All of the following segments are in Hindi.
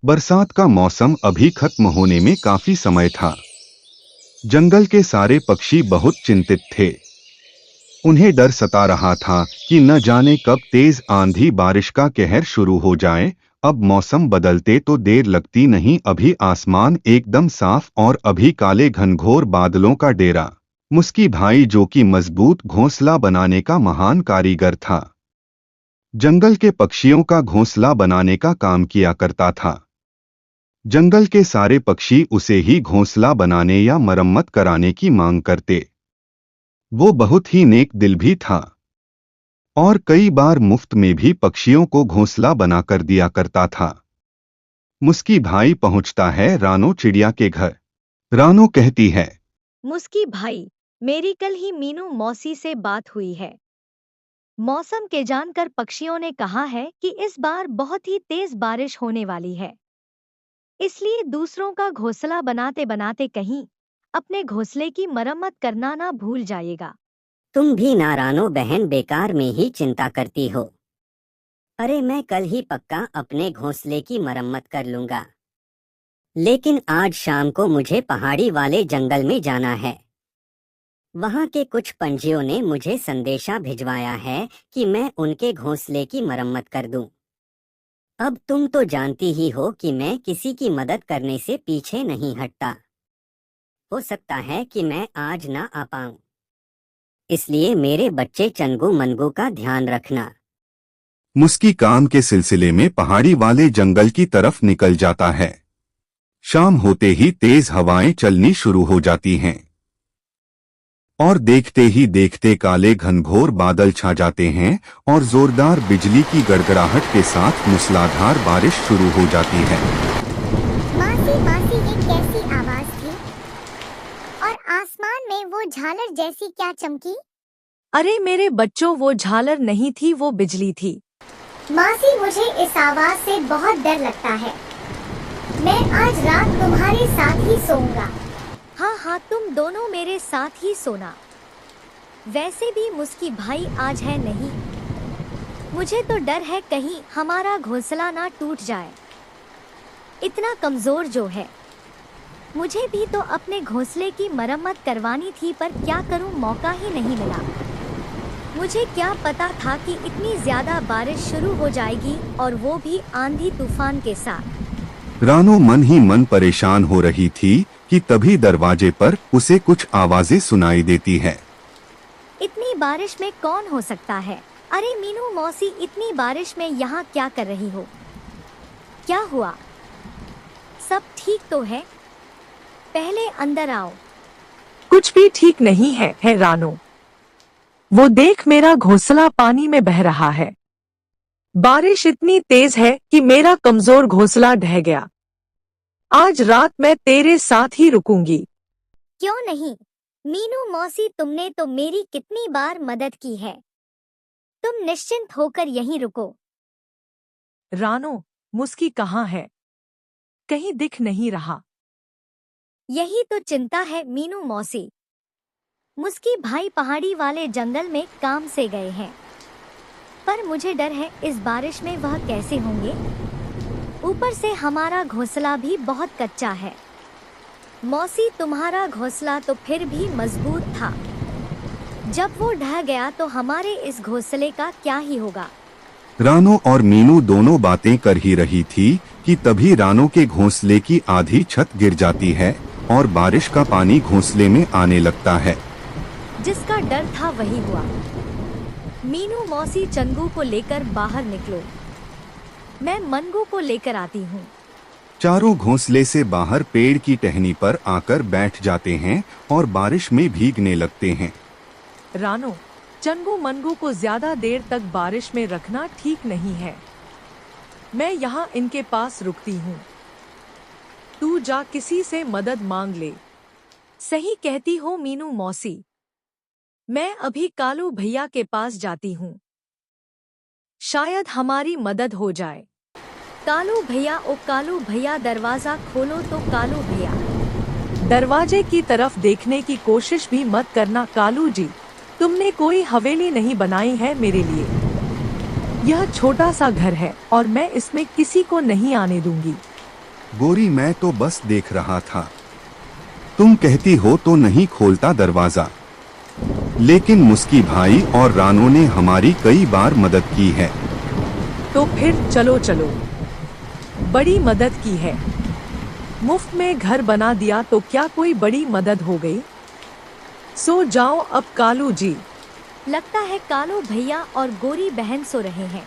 बरसात का मौसम अभी खत्म होने में काफी समय था। जंगल के सारे पक्षी बहुत चिंतित थे। उन्हें डर सता रहा था कि न जाने कब तेज आंधी बारिश का कहर शुरू हो जाए। अब मौसम बदलते तो देर लगती नहीं, अभी आसमान एकदम साफ और अभी काले घनघोर बादलों का डेरा। मुस्की भाई, जो कि मजबूत घोंसला बनाने का महान कारीगर था, जंगल के पक्षियों का घोंसला बनाने का काम किया करता था। जंगल के सारे पक्षी उसे ही घोंसला बनाने या मरम्मत कराने की मांग करते। वो बहुत ही नेक दिल भी था और कई बार मुफ्त में भी पक्षियों को घोंसला बनाकर दिया करता था। मुस्की भाई पहुंचता है रानो चिड़िया के घर। रानो कहती है, मुस्की भाई, मेरी कल ही मीनू मौसी से बात हुई है। मौसम के जानकर पक्षियों ने कहा है कि इस बार बहुत ही तेज बारिश होने वाली है। इसलिए दूसरों का घोंसला बनाते बनाते कहीं अपने घोंसले की मरम्मत करना ना भूल जाइएगा। तुम भी नारानो बहन बेकार में ही चिंता करती हो। अरे मैं कल ही पक्का अपने घोंसले की मरम्मत कर लूंगा। लेकिन आज शाम को मुझे पहाड़ी वाले जंगल में जाना है। वहाँ के कुछ पंछियों ने मुझे संदेशा भिजवाया है कि मैं उनके घोंसले की मरम्मत कर दूं। अब तुम तो जानती ही हो कि मैं किसी की मदद करने से पीछे नहीं हटता। हो सकता है कि मैं आज ना आ पाऊं, इसलिए मेरे बच्चे चंगू मनगू का ध्यान रखना। मुस्की काम के सिलसिले में पहाड़ी वाले जंगल की तरफ निकल जाता है। शाम होते ही तेज हवाएं चलनी शुरू हो जाती हैं और देखते ही देखते काले घनघोर बादल छा जाते हैं और जोरदार बिजली की गड़गड़ाहट के साथ मूसलाधार बारिश शुरू हो जाती है। मासी मासी, ये कैसी आवाज थी? और आसमान में वो झालर जैसी क्या चमकी? अरे मेरे बच्चों, वो झालर नहीं थी, वो बिजली थी। मासी, मुझे इस आवाज से बहुत डर लगता है। मैं आज रात तुम्हारे साथ ही सोऊंगा। हाँ हाँ, तुम दोनों मेरे साथ ही सोना। वैसे भी मुस्की भाई आज है नहीं। मुझे तो डर है कहीं हमारा घोंसला ना टूट जाए। इतना कमजोर जो है। मुझे भी तो अपने घोंसले की मरम्मत करवानी थी, पर क्या करूं, मौका ही नहीं मिला। मुझे क्या पता था कि इतनी ज्यादा बारिश शुरू हो जाएगी, और वो भी आंधी तूफान के साथ। रानो मन ही मन परेशान हो रही थी कि तभी दरवाजे पर उसे कुछ आवाजें सुनाई देती है। इतनी बारिश में कौन हो सकता है? अरे मीनू मौसी, इतनी बारिश में यहाँ क्या कर रही हो? क्या हुआ? सब ठीक तो है? पहले अंदर आओ। कुछ भी ठीक नहीं है रानो। वो देख, मेरा घोंसला पानी में बह रहा है। बारिश इतनी तेज है कि मेरा कमजोर घोंसला ढह गया। आज रात मैं तेरे साथ ही रुकूंगी। क्यों नहीं मीनू मौसी, तुमने तो मेरी कितनी बार मदद की है। तुम निश्चिंत होकर यहीं रुको। रानो, मुस्की कहाँ है? कहीं दिख नहीं रहा। यही तो चिंता है मीनू मौसी। मुस्की भाई पहाड़ी वाले जंगल में काम से गए हैं, पर मुझे डर है इस बारिश में वह कैसे होंगे। ऊपर से हमारा घोंसला भी बहुत कच्चा है। मौसी, तुम्हारा घोंसला तो फिर भी मजबूत था। जब वो ढह गया तो हमारे इस घोंसले का क्या ही होगा। रानो और मीनू दोनों बातें कर ही रही थी कि तभी रानो के घोंसले की आधी छत गिर जाती है और बारिश का पानी घोंसले में आने लगता है। जिसका डर था वही हुआ। मीनू मौसी, चंगू को लेकर बाहर निकलो। मैं मनगू को लेकर आती हूँ। चारों घोंसले से बाहर पेड़ की टहनी पर आकर बैठ जाते हैं और बारिश में भीगने लगते हैं। रानो, चंगू मनगू को ज्यादा देर तक बारिश में रखना ठीक नहीं है। मैं यहाँ इनके पास रुकती हूँ। तू जा किसी से मदद मांग ले। सही कहती हो मीनू मौसी। मैं अभी कालू भैया के पास जाती हूँ। शायद हमारी मदद हो जाए। कालू भैया, ओ कालू भैया, दरवाजा खोलो तो कालू भैया। दरवाजे की तरफ देखने की कोशिश भी मत करना कालू जी। तुमने कोई हवेली नहीं बनाई है मेरे लिए। यह छोटा सा घर है और मैं इसमें किसी को नहीं आने दूंगी। गोरी मैं तो बस देख रहा था। तुम कहती हो तो नहीं खोलता दरवाजा। लेकिन मुस्की भाई और रानू ने हमारी कई बार मदद की है। तो फिर चलो चलो, बड़ी मदद की है। मुफ्त में घर बना दिया तो क्या कोई बड़ी मदद हो गई? सो जाओ अब कालू जी। लगता है कालू भैया और गोरी बहन सो रहे हैं।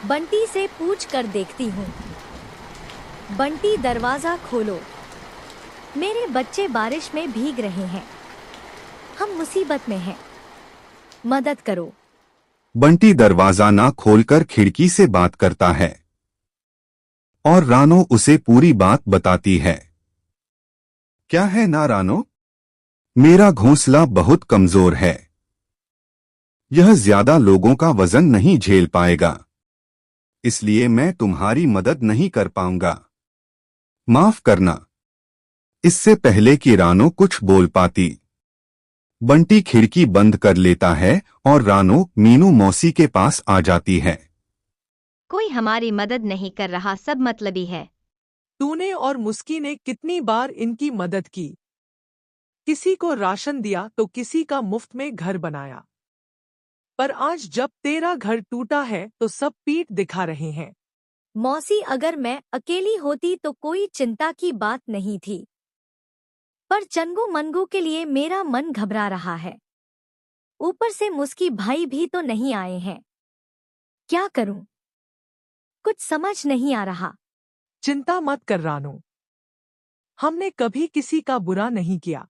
बंटी से पूछ कर देखती हूँ। बंटी दरवाजा खोलो, मेरे बच्चे बारिश में भीग रहे हैं, हम मुसीबत में हैं, मदद करो। बंटी दरवाजा ना खोलकर खिड़की से बात करता है और रानो उसे पूरी बात बताती है। क्या है ना रानो, मेरा घोंसला बहुत कमजोर है। यह ज्यादा लोगों का वजन नहीं झेल पाएगा, इसलिए मैं तुम्हारी मदद नहीं कर पाऊंगा। माफ करना। इससे पहले कि रानो कुछ बोल पाती, बंटी खिड़की बंद कर लेता है और रानो मीनू मौसी के पास आ जाती है। कोई हमारी मदद नहीं कर रहा, सब मतलबी है। तूने और मुस्की ने कितनी बार इनकी मदद की। किसी को राशन दिया तो किसी का मुफ्त में घर बनाया, पर आज जब तेरा घर टूटा है तो सब पीठ दिखा रहे हैं। मौसी अगर मैं अकेली होती तो कोई चिंता की बात नहीं थी, पर चंगू मनगू के लिए मेरा मन घबरा रहा है। ऊपर से मुस्की भाई भी तो नहीं आए हैं। क्या करूं? कुछ समझ नहीं आ रहा। चिंता मत कर रानू, हमने कभी किसी का बुरा नहीं किया।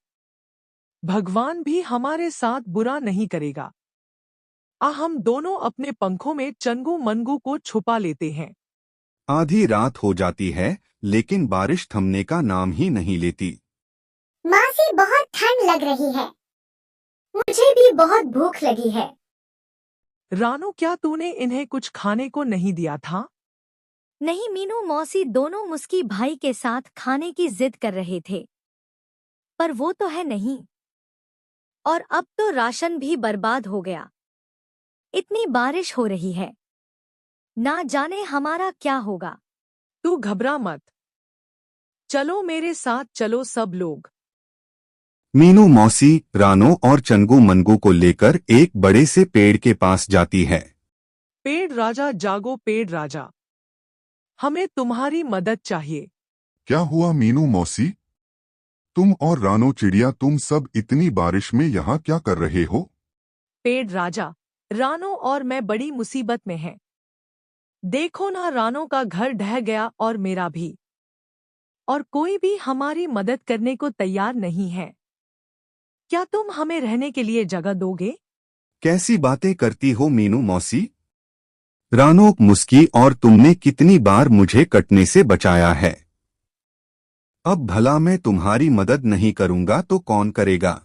भगवान भी हमारे साथ बुरा नहीं करेगा। हम दोनों अपने पंखों में चंगू मनगू को छुपा लेते हैं। आधी रात हो जाती है लेकिन बारिश थमने का नाम ही नहीं लेती। मासी बहुत ठंड लग रही है, मुझे भी बहुत भूख लगी है। रानू क्या तूने इन्हें कुछ खाने को नहीं दिया था? नहीं, मीनू मौसी दोनों मुस्की भाई के साथ खाने की जिद कर रहे थे, पर वो तो है नहीं। और अब तो राशन भी बर्बाद हो गया। इतनी बारिश हो रही है, ना जाने हमारा क्या होगा। तू घबरा मत, चलो मेरे साथ चलो सब लोग। मीनू मौसी रानो और चंगू मनगू को लेकर एक बड़े से पेड़ के पास जाती है। पेड़ राजा जागो, पेड़ राजा, हमें तुम्हारी मदद चाहिए। क्या हुआ मीनू मौसी? तुम और रानो चिड़िया तुम सब इतनी बारिश में यहाँ क्या कर रहे हो? पेड़ राजा, रानो और मैं बड़ी मुसीबत में हैं। देखो ना, रानो का घर ढह गया और मेरा भी, और कोई भी हमारी मदद करने को तैयार नहीं है। क्या तुम हमें रहने के लिए जगह दोगे? कैसी बातें करती हो मीनू मौसी? रानो मुस्की और तुमने कितनी बार मुझे कटने से बचाया है। अब भला मैं तुम्हारी मदद नहीं करूंगा तो कौन करेगा?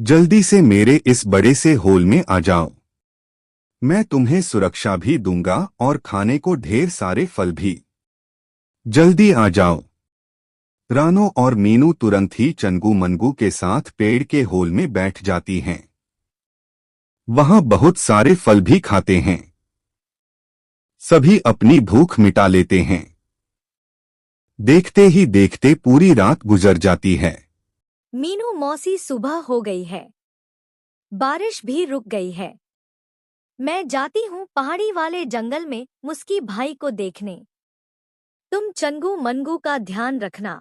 जल्दी से मेरे इस बड़े से होल में आ जाओ। मैं तुम्हें सुरक्षा भी दूंगा और खाने को ढेर सारे फल भी। जल्दी आ जाओ। रानो और मीनू तुरंत ही चंगू मनगू के साथ पेड़ के होल में बैठ जाती हैं। वहां बहुत सारे फल भी खाते हैं। सभी अपनी भूख मिटा लेते हैं। देखते ही देखते पूरी रात गुजर जाती है। मीनू मौसी सुबह हो गई है, बारिश भी रुक गई है। मैं जाती हूँ पहाड़ी वाले जंगल में मुस्की भाई को देखने। तुम चंगू मनगू का ध्यान रखना,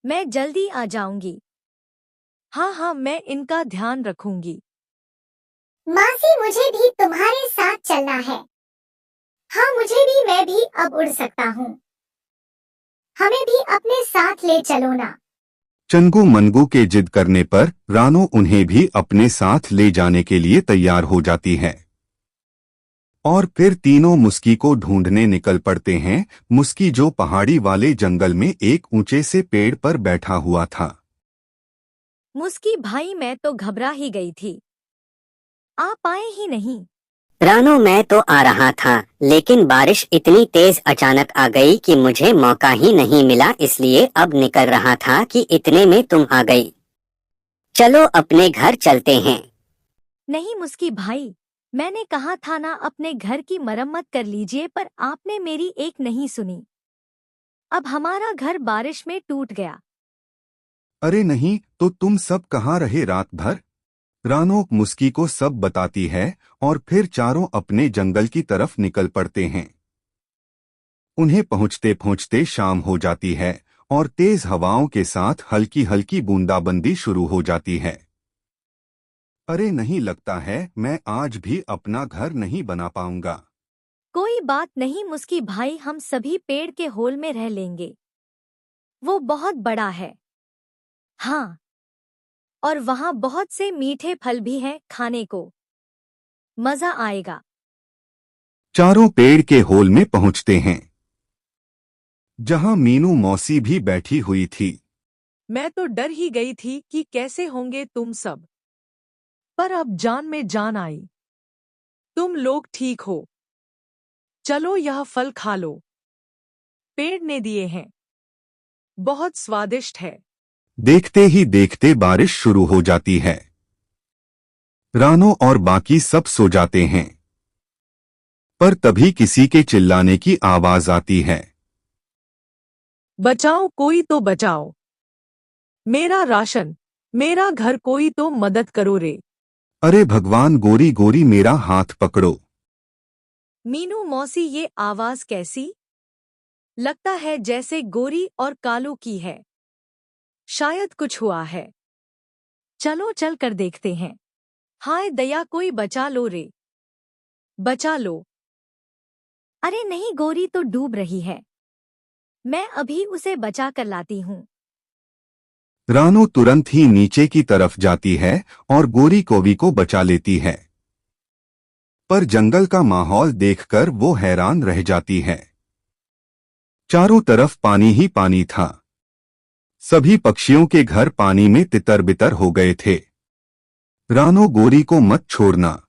मैं जल्दी आ जाऊंगी। हाँ हाँ, मैं इनका ध्यान रखूंगी। मासी मुझे भी तुम्हारे साथ चलना है। हाँ मुझे भी, मैं भी अब उड़ सकता हूँ। हमें भी अपने साथ ले चलो ना। चंगू मनगू के जिद करने पर रानो उन्हें भी अपने साथ ले जाने के लिए तैयार हो जाती है और फिर तीनों मुस्की को ढूंढने निकल पड़ते हैं। मुस्की जो पहाड़ी वाले जंगल में एक ऊंचे से पेड़ पर बैठा हुआ था। मुस्की भाई, मैं तो घबरा ही गई थी, आप आए ही नहीं। रानू मैं तो आ रहा था, लेकिन बारिश इतनी तेज अचानक आ गई कि मुझे मौका ही नहीं मिला, इसलिए अब निकल रहा था कि इतने में तुम आ गई। चलो अपने घर चलते हैं। नहीं मुस्की भाई, मैंने कहा था ना अपने घर की मरम्मत कर लीजिए, पर आपने मेरी एक नहीं सुनी। अब हमारा घर बारिश में टूट गया। अरे नहीं, तो तुम सब कहाँ रहे रात भर? रानो मुस्की को सब बताती है और फिर चारों अपने जंगल की तरफ निकल पड़ते हैं। उन्हें पहुंचते पहुंचते शाम हो जाती है और तेज हवाओं के साथ हल्की हल्की बूंदाबंदी शुरू हो जाती है। अरे नहीं, लगता है मैं आज भी अपना घर नहीं बना पाऊंगा। कोई बात नहीं मुस्की भाई, हम सभी पेड़ के होल में रह लेंगे। वो बहुत बड़ा है। हाँ, और वहाँ बहुत से मीठे फल भी हैं खाने को। मजा आएगा। चारों पेड़ के होल में पहुंचते हैं, जहां मीनू मौसी भी बैठी हुई थी। मैं तो डर ही गई थी कि कैसे होंगे तुम सब, पर अब जान में जान आई। तुम लोग ठीक हो। चलो यह फल खा लो, पेड़ ने दिए हैं, बहुत स्वादिष्ट है। देखते ही देखते बारिश शुरू हो जाती है। रानो और बाकी सब सो जाते हैं, पर तभी किसी के चिल्लाने की आवाज आती है। बचाओ, कोई तो बचाओ, मेरा राशन, मेरा घर, कोई तो मदद करो रे। अरे भगवान, गोरी गोरी मेरा हाथ पकड़ो। मीनू मौसी, ये आवाज कैसी? लगता है जैसे गोरी और कालू की है। शायद कुछ हुआ है। चलो चल कर देखते हैं। हाय दया, कोई बचा लो रे, बचा लो। अरे नहीं, गोरी तो डूब रही है। मैं अभी उसे बचा कर लाती हूँ। रानो तुरंत ही नीचे की तरफ जाती है और गोरी कोवी को बचा लेती है, पर जंगल का माहौल देखकर वो हैरान रह जाती है। चारों तरफ पानी ही पानी था। सभी पक्षियों के घर पानी में तितर बितर हो गए थे। रानो, गोरी को मत छोड़ना,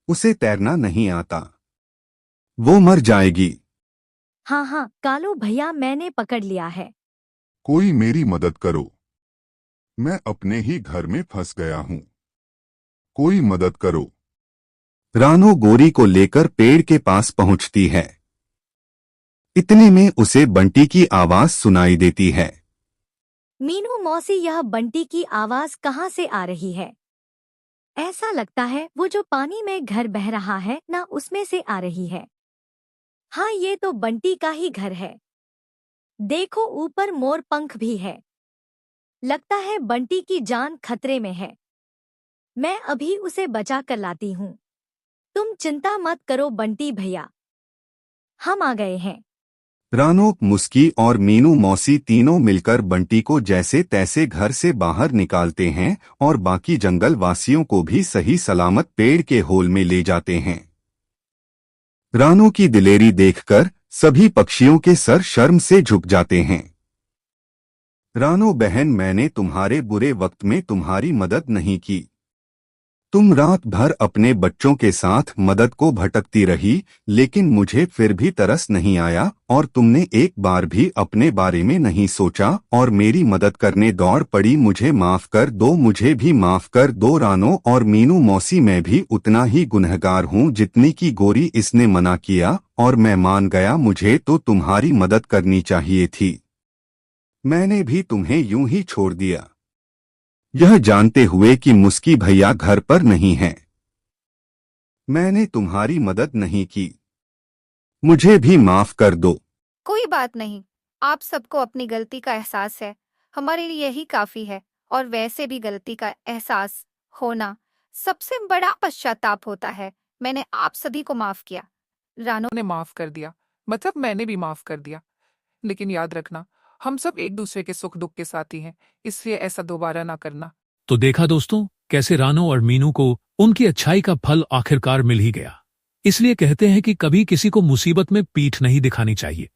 उसे तैरना नहीं आता, वो मर जाएगी। हाँ हाँ कालू भैया, मैंने पकड़ लिया है। कोई मेरी मदद करो, मैं अपने ही घर में फंस गया हूँ, कोई मदद करो। रानो गोरी को लेकर पेड़ के पास पहुंचती है। इतने में उसे बंटी की आवाज सुनाई देती है। मीनू मौसी, यह बंटी की आवाज कहाँ से आ रही है? ऐसा लगता है वो जो पानी में घर बह रहा है ना, उसमें से आ रही है। हाँ, ये तो बंटी का ही घर है। देखो, ऊपर मोर पंख भी है। लगता है बंटी की जान खतरे में है। मैं अभी उसे बचा कर लाती हूँ। तुम चिंता मत करो बंटी भैया, हम आ गए हैं। रानो, मुस्की और मीनू मौसी तीनों मिलकर बंटी को जैसे तैसे घर से बाहर निकालते हैं और बाकी जंगल वासियों को भी सही सलामत पेड़ के होल में ले जाते हैं। रानो की दिलेरी देखकर सभी पक्षियों के सर शर्म से झुक जाते हैं। रानो बहन, मैंने तुम्हारे बुरे वक्त में तुम्हारी मदद नहीं की। तुम रात भर अपने बच्चों के साथ मदद को भटकती रही, लेकिन मुझे फिर भी तरस नहीं आया और तुमने एक बार भी अपने बारे में नहीं सोचा और मेरी मदद करने दौड़ पड़ी। मुझे माफ कर दो, मुझे भी माफ कर दो। रानो और मीनू मौसी, मैं भी उतना ही गुनहगार हूँ जितनी की गोरी। इसने मना किया और मैं मान गया। मुझे तो तुम्हारी मदद करनी चाहिए थी, मैंने भी तुम्हें यूं ही छोड़ दिया, यह जानते हुए कि मुस्की भैया घर पर नहीं है। मैंने तुम्हारी मदद नहीं की, मुझे भी माफ कर दो। कोई बात नहीं, आप सबको अपनी गलती का एहसास है, हमारे लिए यही काफी है। और वैसे भी गलती का एहसास होना सबसे बड़ा पश्चाताप होता है। मैंने आप सभी को माफ किया। रानो ने माफ कर दिया, मतलब मैंने भी माफ कर दिया। लेकिन याद रखना, हम सब एक दूसरे के सुख दुख के साथी हैं, इसलिए ऐसा दोबारा ना करना। तो देखा दोस्तों, कैसे रानो और मीनू को उनकी अच्छाई का फल आखिरकार मिल ही गया। इसलिए कहते हैं कि कभी किसी को मुसीबत में पीठ नहीं दिखानी चाहिए,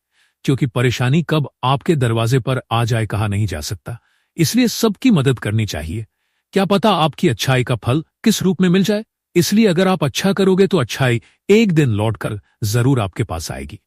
क्योंकि परेशानी कब आपके दरवाजे पर आ जाए कहा नहीं जा सकता। इसलिए सबकी मदद करनी चाहिए। क्या पता आपकी अच्छाई का फल किस रूप में मिल जाए। इसलिए अगर आप अच्छा करोगे तो अच्छाई एक दिन लौटकर जरूर आपके पास आएगी।